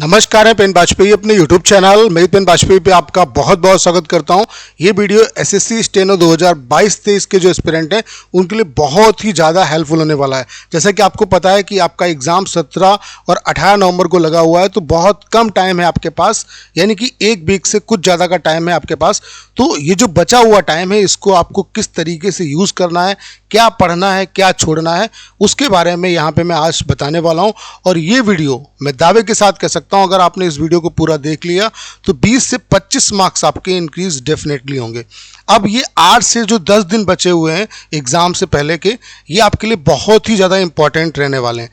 नमस्कार है पेन वाजपेयी अपने YouTube चैनल मेरी पेन वाजपेयी पे आपका बहुत बहुत स्वागत करता हूं। ये वीडियो एसएससी स्टेनो 2022-23 के जो एस्पिरेंट हैं उनके लिए बहुत ही ज़्यादा हेल्पफुल होने वाला है। जैसा कि आपको पता है कि आपका एग्ज़ाम 17 और 18 नवंबर को लगा हुआ है, तो बहुत कम टाइम है आपके पास, यानी कि एक वीक से कुछ ज़्यादा का टाइम है आपके पास। तो ये जो बचा हुआ टाइम है इसको आपको किस तरीके से यूज़ करना है, क्या पढ़ना है, क्या छोड़ना है, उसके बारे में यहाँ पे मैं आज बताने वाला हूँ। और ये वीडियो मैं दावे के साथ कह सकता हूँ, अगर आपने इस वीडियो को पूरा देख लिया तो 20 से 25 मार्क्स आपके इंक्रीज डेफिनेटली होंगे। अब ये 8 से जो 10 दिन बचे हुए हैं एग्ज़ाम से पहले के, ये आपके लिए बहुत ही ज़्यादा इंपॉर्टेंट रहने वाले हैं।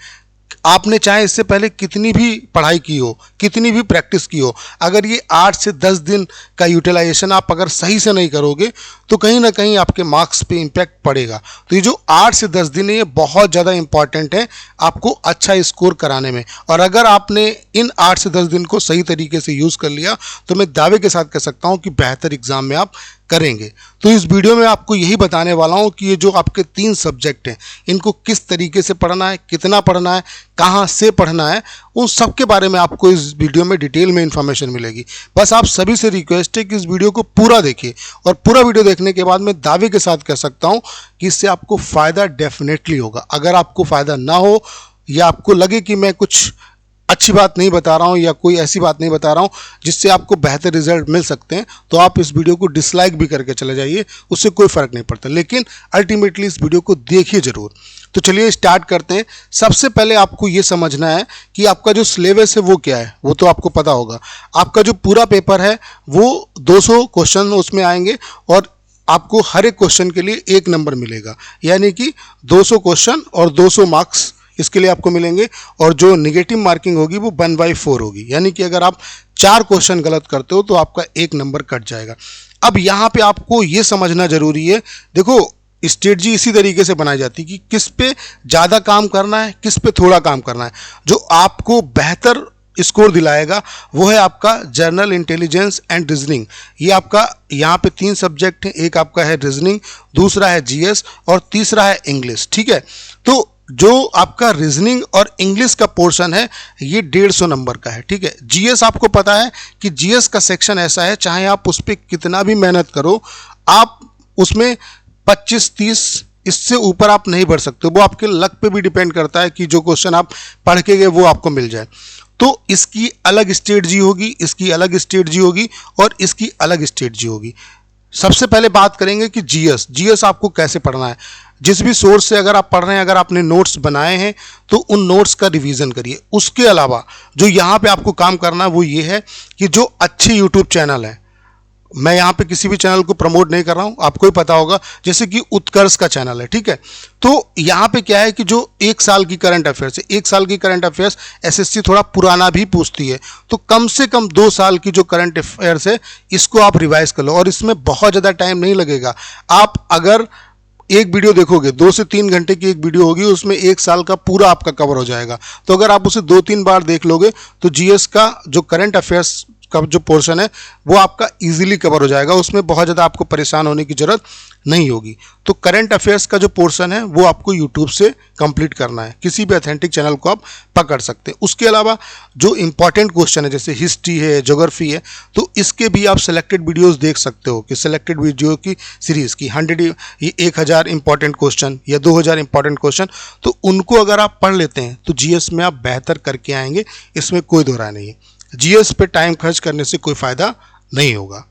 आपने चाहे इससे पहले कितनी भी पढ़ाई की हो, कितनी भी प्रैक्टिस की हो, अगर ये 8 से 10 दिन का यूटिलाइजेशन आप अगर सही से नहीं करोगे तो कहीं ना कहीं आपके मार्क्स पे इम्पैक्ट पड़ेगा। तो ये जो 8 से 10 दिन है ये बहुत ज़्यादा इंपॉर्टेंट है आपको अच्छा स्कोर कराने में। और अगर आपने इन 8 से 10 दिन को सही तरीके से यूज़ कर लिया तो मैं दावे के साथ कह सकता हूँ कि बेहतर एग्ज़ाम में आप करेंगे। तो इस वीडियो में आपको यही बताने वाला हूँ कि ये जो आपके 3 सब्जेक्ट हैं इनको किस तरीके से पढ़ना है, कितना पढ़ना है, कहाँ से पढ़ना है, उन सब के बारे में आपको इस वीडियो में डिटेल में इन्फॉर्मेशन मिलेगी। बस आप सभी से रिक्वेस्ट है कि इस वीडियो को पूरा देखिए, और पूरा वीडियो देखने के बाद मैं दावे के साथ कह सकता हूँ कि इससे आपको फ़ायदा डेफिनेटली होगा। अगर आपको फ़ायदा ना हो या आपको लगे कि मैं कुछ अच्छी बात नहीं बता रहा हूँ या कोई ऐसी बात नहीं बता रहा हूँ जिससे आपको बेहतर रिजल्ट मिल सकते हैं, तो आप इस वीडियो को डिसलाइक भी करके चले जाइए, उससे कोई फ़र्क नहीं पड़ता। लेकिन अल्टीमेटली इस वीडियो को देखिए ज़रूर। तो चलिए स्टार्ट करते हैं। सबसे पहले आपको ये समझना है कि आपका जो सिलेबस है वो क्या है, वो तो आपको पता होगा। आपका जो पूरा पेपर है वो 200 क्वेश्चन उसमें आएंगे और आपको हर एक क्वेश्चन के लिए 1 नंबर मिलेगा, यानी कि 200 क्वेश्चन और 200 मार्क्स इसके लिए आपको मिलेंगे। और जो निगेटिव मार्किंग होगी वो 1/4 होगी, यानी कि अगर आप 4 क्वेश्चन गलत करते हो तो आपका 1 नंबर कट जाएगा। अब यहाँ पे आपको ये समझना जरूरी है, देखो स्ट्रेटजी इसी तरीके से बनाई जाती है कि किस पे ज़्यादा काम करना है, किस पे थोड़ा काम करना है। जो आपको बेहतर स्कोर दिलाएगा वो है आपका जनरल इंटेलिजेंस एंड रीजनिंग। ये आपका यहाँ पे 3 सब्जेक्ट हैं, एक आपका है रीजनिंग, दूसरा है जीएस और तीसरा है इंग्लिश। ठीक है, तो जो आपका रीजनिंग और इंग्लिश का पोर्शन है ये 150 नंबर का है। ठीक है, जीएस आपको पता है कि जीएस का सेक्शन ऐसा है, चाहे आप उस पर कितना भी मेहनत करो, आप उसमें 25-30 इससे ऊपर आप नहीं बढ़ सकते। वो आपके लक पे भी डिपेंड करता है कि जो क्वेश्चन आप पढ़ के गए वो आपको मिल जाए। तो इसकी अलग स्ट्रेटजी होगी, इसकी अलग स्ट्रेटजी होगी और इसकी अलग स्ट्रेटजी होगी। सबसे पहले बात करेंगे कि जीएस आपको कैसे पढ़ना है। जिस भी सोर्स से अगर आप पढ़ रहे हैं, अगर आपने नोट्स बनाए हैं तो उन नोट्स का रिवीजन करिए। उसके अलावा जो यहाँ पे आपको काम करना है वो ये है कि जो अच्छे यूट्यूब चैनल हैं, मैं यहाँ पे किसी भी चैनल को प्रमोट नहीं कर रहा हूँ, आपको ही पता होगा, जैसे कि उत्कर्ष का चैनल है। ठीक है, तो यहाँ पे क्या है कि जो 1 साल की करंट अफेयर्स है, 1 साल की करंट अफेयर्स एसएससी थोड़ा पुराना भी पूछती है, तो कम से कम 2 साल की जो करंट अफेयर्स है इसको आप रिवाइज कर लो। और इसमें बहुत ज़्यादा टाइम नहीं लगेगा। आप अगर एक वीडियो देखोगे, 2 से 3 घंटे की एक वीडियो होगी, उसमें 1 साल का पूरा आपका कवर हो जाएगा। तो अगर आप उसे 2-3 बार देख लोगे तो जीएस का जो करंट अफेयर्स का जो पोर्शन है वो आपका इजीली कवर हो जाएगा, उसमें बहुत ज़्यादा आपको परेशान होने की ज़रूरत नहीं होगी। तो करंट अफेयर्स का जो पोर्शन है वो आपको यूट्यूब से कंप्लीट करना है, किसी भी ऑथेंटिक चैनल को आप पकड़ सकते हैं। उसके अलावा जो इंपॉर्टेंट क्वेश्चन है जैसे हिस्ट्री है, ज्योग्राफी है, तो इसके भी आप सेलेक्टेड वीडियोस देख सकते हो कि सेलेक्टेड वीडियो की सीरीज़ की 1000 इंपॉर्टेंट क्वेश्चन या 2000 इंपॉर्टेंट क्वेश्चन, तो उनको अगर आप पढ़ लेते हैं तो जीएस में आप बेहतर करके आएंगे, इसमें कोई दो राय नहीं है। जीएस पे टाइम खर्च करने से कोई फायदा नहीं होगा।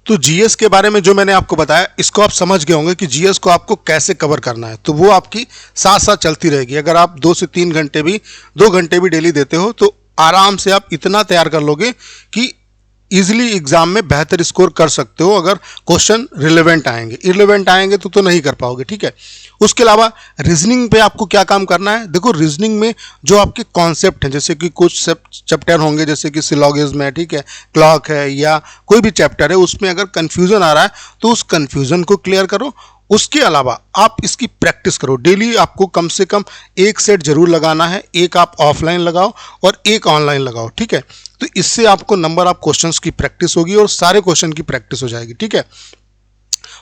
तो जीएस के बारे में जो मैंने आपको बताया इसको आप समझ गए होंगे कि जीएस को आपको कैसे कवर करना है, तो वो आपकी साथ साथ चलती रहेगी। अगर आप 2 से 3 घंटे भी 2 घंटे भी डेली देते हो तो आराम से आप इतना तैयार कर लोगे कि इजीली एग्जाम में बेहतर स्कोर कर सकते हो। अगर क्वेश्चन रिलेवेंट आएंगे, इररिलेवेंट आएंगे तो नहीं कर पाओगे। ठीक है, उसके अलावा रीजनिंग पे आपको क्या काम करना है। देखो रीजनिंग में जो आपके कॉन्सेप्ट हैं, जैसे कि कुछ चैप्टर होंगे जैसे कि सिलॉगिज्म है, ठीक है, क्लॉक है, या कोई भी चैप्टर है, उसमें अगर कन्फ्यूज़न आ रहा है तो उस कन्फ्यूज़न को क्लियर करो। उसके अलावा आप इसकी प्रैक्टिस करो। डेली आपको कम से कम 1 सेट जरूर लगाना है, एक आप ऑफलाइन लगाओ और एक ऑनलाइन लगाओ। ठीक है, तो इससे आपको नंबर ऑफ क्वेश्चंस की प्रैक्टिस होगी और सारे क्वेश्चन की प्रैक्टिस हो जाएगी। ठीक है,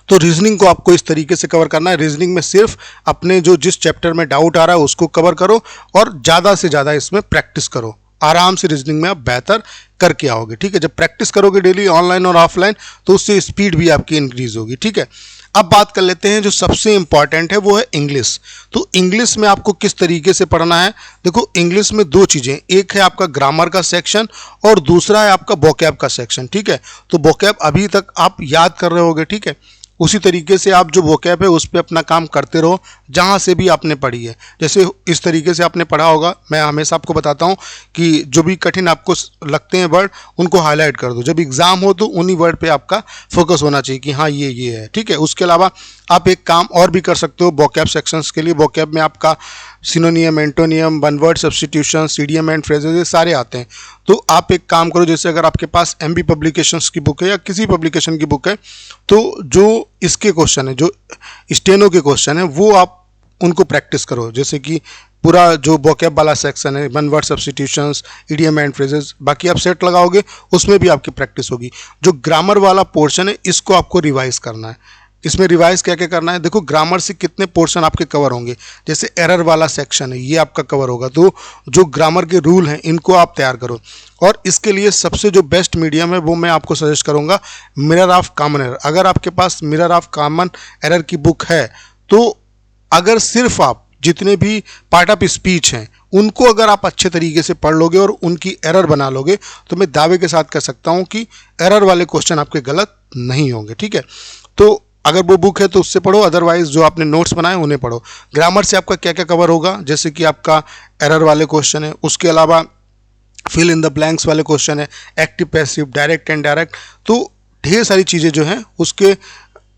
तो रीजनिंग को आपको इस तरीके से कवर करना है। रीजनिंग में सिर्फ अपने जो जिस चैप्टर में डाउट आ रहा है उसको कवर करो और ज़्यादा से ज़्यादा इसमें प्रैक्टिस करो। आराम से रीजनिंग में आप बेहतर करके आओगे। ठीक है, जब प्रैक्टिस करोगे डेली ऑनलाइन और ऑफलाइन तो उससे स्पीड भी आपकी इंक्रीज होगी। ठीक है, अब बात कर लेते हैं जो सबसे इंपॉर्टेंट है वो है इंग्लिश। तो इंग्लिश में आपको किस तरीके से पढ़ना है, देखो इंग्लिश में दो चीज़ें, एक है आपका ग्रामर का सेक्शन और दूसरा है आपका वोकैब का सेक्शन। ठीक है, तो वोकैब अभी तक आप याद कर रहे होगे। ठीक है, उसी तरीके से आप जो वोकैब है उस पर अपना काम करते रहो जहाँ से भी आपने पढ़ी है। जैसे इस तरीके से आपने पढ़ा होगा, मैं हमेशा आपको बताता हूँ कि जो भी कठिन आपको लगते हैं वर्ड उनको हाईलाइट कर दो, जब एग्जाम हो तो उन्हीं वर्ड पे आपका फोकस होना चाहिए कि हाँ ये है। ठीक है, उसके अलावा आप एक काम और भी कर सकते हो वोकैब सेक्शंस के लिए। वोकैब में आपका सिनोनियम, antonym, one word substitution, CDM and phrases ये सारे आते हैं। तो आप एक काम करो, जैसे अगर आपके पास एमबी पब्लिकेशंस की बुक है या किसी पब्लिकेशन की बुक है तो जो इसके क्वेश्चन है, जो स्टेनो के क्वेश्चन है वो आप उनको प्रैक्टिस करो। जैसे कि पूरा जो वोकैब वाला सेक्शन है, one word substitutions, idiom and phrases, बाकी आप सेट लगाओगे उसमें भी आपकी प्रैक्टिस होगी। जो ग्रामर वाला पोर्शन है इसको आपको रिवाइज करना है। इसमें रिवाइज क्या क्या करना है, देखो ग्रामर से कितने पोर्शन आपके कवर होंगे। जैसे एरर वाला सेक्शन है ये आपका कवर होगा, तो जो ग्रामर के रूल हैं इनको आप तैयार करो। और इसके लिए सबसे जो बेस्ट मीडियम है वो मैं आपको सजेस्ट करूंगा मिरर ऑफ कॉमन एरर। अगर आपके पास मिरर ऑफ कॉमन एरर की बुक है तो अगर सिर्फ आप जितने भी पार्ट ऑफ स्पीच हैं उनको अगर आप अच्छे तरीके से पढ़ लोगे और उनकी एरर बना लोगे तो मैं दावे के साथ कह सकता हूं कि एरर वाले क्वेश्चन आपके गलत नहीं होंगे। ठीक है, तो अगर वो बुक है तो उससे पढ़ो, अदरवाइज जो आपने नोट्स बनाए उन्हें पढ़ो। ग्रामर से आपका क्या क्या कवर होगा, जैसे कि आपका एरर वाले क्वेश्चन है, उसके अलावा फिल इन द ब्लैंक्स वाले क्वेश्चन है, active passive, direct and direct, तो ढेर सारी चीज़ें जो हैं उसके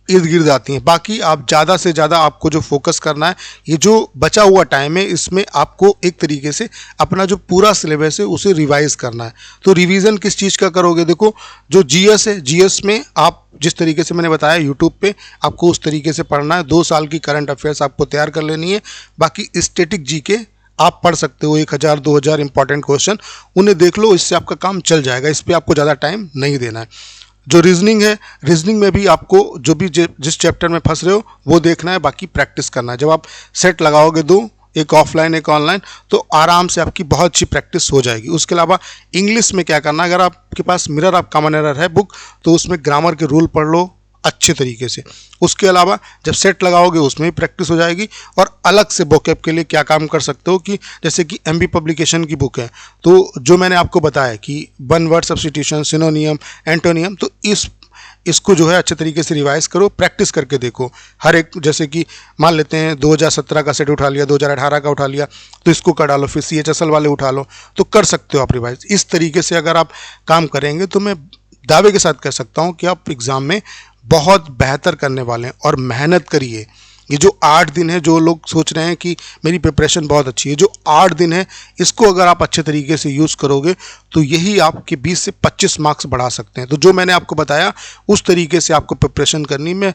इर्द गिर्द आती हैं। बाकी आप ज़्यादा से ज़्यादा आपको जो फोकस करना है, ये जो बचा हुआ टाइम है इसमें आपको एक तरीके से अपना जो पूरा सिलेबस है उसे रिवाइज करना है। तो रिवीजन किस चीज़ का करोगे, देखो जो जीएस है, जीएस में आप जिस तरीके से मैंने बताया यूट्यूब पे आपको उस तरीके से पढ़ना है। 2 साल की करंट अफेयर्स आपको तैयार कर लेनी है। बाकी स्टैटिक जीके आप पढ़ सकते हो, 1000-2000 इंपॉर्टेंट क्वेश्चन उन्हें देख लो, इससे आपका काम चल जाएगा। इस पर आपको ज़्यादा टाइम नहीं देना है। जो रीजनिंग है, रीजनिंग में भी आपको जो भी जिस चैप्टर में फंस रहे हो वो देखना है, बाकी प्रैक्टिस करना है। जब आप सेट लगाओगे दो, एक ऑफलाइन एक ऑनलाइन, तो आराम से आपकी बहुत अच्छी प्रैक्टिस हो जाएगी। उसके अलावा इंग्लिश में क्या करना है, अगर आपके पास मिरर ऑफ कॉमन एरर है बुक तो उसमें ग्रामर के रूल पढ़ लो अच्छे तरीके से। उसके अलावा जब सेट लगाओगे उसमें भी प्रैक्टिस हो जाएगी। और अलग से वोकैब के लिए क्या काम कर सकते हो कि जैसे कि एमबी पब्लिकेशन की बुक है तो जो मैंने आपको बताया कि वन वर्ड सब्स्टिट्यूशन, सिनोनियम, एंटोनियम, तो इसको जो है अच्छे तरीके से रिवाइज करो, प्रैक्टिस करके देखो हर एक। जैसे कि मान लेते हैं 2017 का सेट उठा लिया, 2018 का उठा लिया, तो इसको कर डालो, फिर CHSL वाले उठा लो, तो कर सकते हो आप रिवाइज। इस तरीके से अगर आप काम करेंगे तो मैं दावे के साथ कह सकता हूँ कि आप एग्ज़ाम में बहुत बेहतर करने वाले हैं। और मेहनत करिए। ये जो 8 दिन है, जो लोग सोच रहे हैं कि मेरी प्रिपरेशन बहुत अच्छी है, जो 8 दिन है इसको अगर आप अच्छे तरीके से यूज़ करोगे तो यही आपके 20 से 25 मार्क्स बढ़ा सकते हैं। तो जो मैंने आपको बताया उस तरीके से आपको प्रिपरेशन करनी, मैं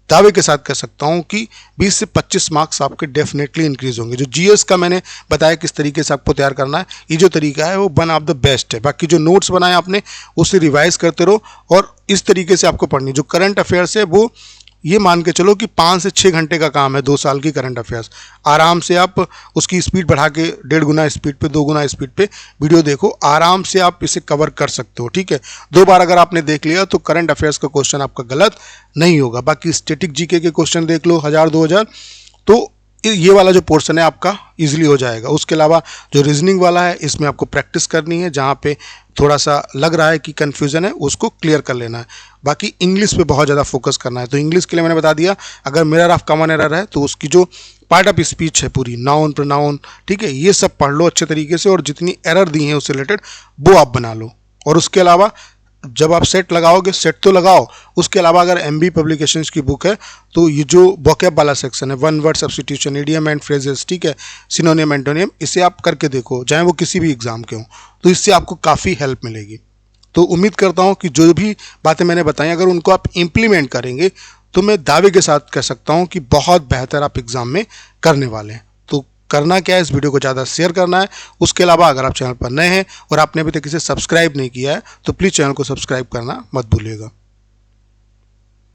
दावे के साथ कह सकता हूं कि 20 से 25 मार्क्स आपके डेफिनेटली इंक्रीज होंगे। जो जीएस का मैंने बताया किस तरीके से आपको तैयार करना है, ये जो तरीका है वो वन ऑफ द बेस्ट है। बाकी जो नोट्स बनाए आपने उसे रिवाइज करते रहो और इस तरीके से आपको पढ़नी। जो करंट अफेयर्स है वो ये मान के चलो कि 5 से 6 घंटे का काम है 2 साल की करंट अफेयर्स। आराम से आप उसकी स्पीड बढ़ा के 1.5 गुना स्पीड पे, 2 गुना स्पीड पे वीडियो देखो, आराम से आप इसे कवर कर सकते हो। ठीक है, 2 बार अगर आपने देख लिया तो करंट अफेयर्स का क्वेश्चन आपका गलत नहीं होगा। बाकी स्टैटिक जीके के क्वेश्चन देख लो 1000-2000, तो ये वाला जो पोर्शन है आपका इजीली हो जाएगा। उसके अलावा जो रीजनिंग वाला है इसमें आपको प्रैक्टिस करनी है, जहाँ पे थोड़ा सा लग रहा है कि कन्फ्यूज़न है उसको क्लियर कर लेना है। बाकी इंग्लिश पे बहुत ज़्यादा फोकस करना है। तो इंग्लिश के लिए मैंने बता दिया, अगर मिरर ऑफ कॉमन एरर है तो उसकी जो पार्ट ऑफ स्पीच है पूरी, नाउन प्रोनाउन, ठीक है, ये सब पढ़ लो अच्छे तरीके से और जितनी एरर दी हैं उससे रिलेटेड वो आप बना लो। और उसके अलावा जब आप सेट लगाओगे, सेट तो लगाओ, उसके अलावा अगर एमबी पब्लिकेशंस की बुक है तो ये जो वोकैब वाला सेक्शन है, one word substitution, idiom and phrases, ठीक है, सिनोनियम, एंटोनियम, इसे आप करके देखो, चाहे वो किसी भी एग्जाम के हों, तो इससे आपको काफ़ी हेल्प मिलेगी। तो उम्मीद करता हूँ कि जो भी बातें मैंने बताई अगर उनको आप इम्प्लीमेंट करेंगे तो मैं दावे के साथ कह सकता हूँ कि बहुत बेहतर आप एग्ज़ाम में करने वाले हैं। तो करना क्या है, इस वीडियो को ज़्यादा शेयर करना है। उसके अलावा अगर आप चैनल पर नए हैं और आपने अभी तक इसे सब्सक्राइब नहीं किया है तो प्लीज़ चैनल को सब्सक्राइब करना मत भूलिएगा।